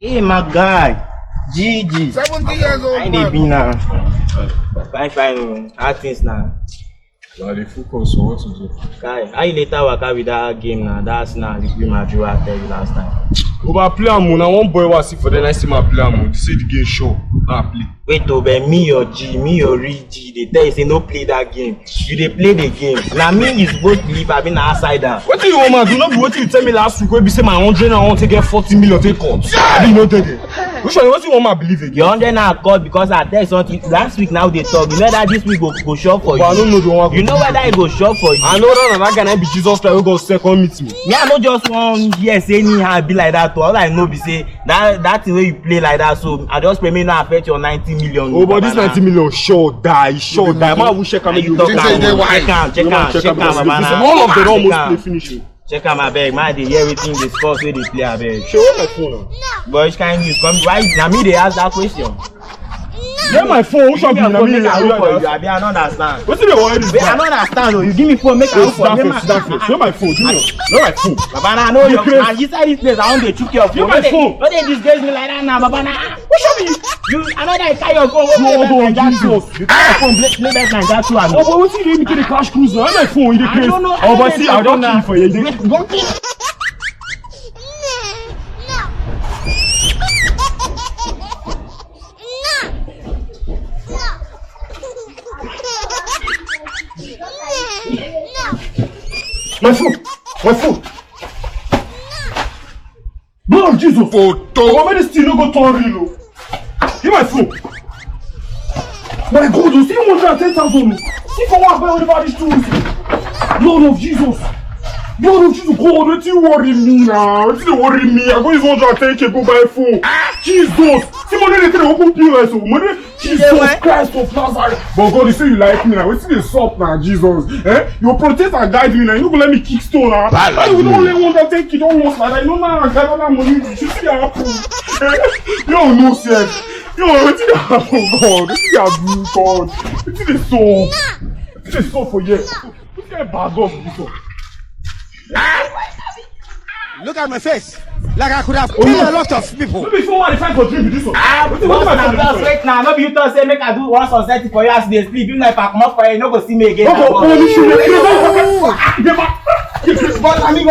Hey, my guy, Gigi. 70 years old. I ain't been now. Fine. How things now? Now they focus on what to do. Guy, how you later work out with that game now? That's now the game I drew I tell you last time. Over play am now one boy was sick for the next time I play am. They say the game show. I play. Wait over me or G, me or real G. They tell you say no play that game. You dey play the game. Now me is supposed to believe I been outsider. What do you want man? Do not be what you tell me last week when you say my 100 I want to get 40 million take cut. I did not take it. Which one? What do you want man believe again? Your 100 now cut because I tell something last week now they talk. You know that this week go shop for you. But I don't know the one. You know whether it go shop for you. I know that guy be Jesus Christ who go second meet me. Me I no just want hear say anyhow be like that. All I know be say that thing wey you play like that so I just pray me no affect your 90 million. Oh, but this 90 million sure die. Man, we check am. Check am, Baba. All of them almost play finish. Check am abeg, man dey hear everything dey discuss wey dey play abeg. Show my phone. But which kind news come? Why na me dey ask that question? Get my phone. Which one be na me? I look for you. I don't understand. Wetin dey worry this? I don't understand. You give me phone, make I look for you. Show my phone. Show my phone. Baba, na know your man. Inside this place, I want to chook your phone. My phone. Don't they disgrace me like that now, Baba? Na. Which one be you? I know that you carry your phone. Oh, Jesus. You carry your phone. Play back like that too. Oh, but wetin dey make you dey crash cruise now? My phone, you dey craze. I don't know. Oh, but see, I don kill for you. Don't kill. My phone. Blood of Jesus. Oh, when this thing no go turn real. Give my phone. My God, you see 110,000. See for what I buy these tools. Blood of Jesus. God, don't you worry me now. Don't you worry me. I'm going to use 110K go buy a phone. Jesus. See money they open POS. Money. Jesus Christ of Nazareth. But God, you say you like me now. What's this sup now, Jesus? You protect and guide me now. You don't let me kick stone now. You don't let 110K don't lost like that. You don't know I got that money. You see the apple. You don't know, sir. You know what you happen, God. What you do, God? What you so? What you so for you? What you bad dog this one? Look at my face. Like I could have killed a lot of people. Maybe someone find for drink with this one. Wait now, no be you talk say make I do one sunset for you as they sleep. You know if I come up for you, you no go see me again. But I mean,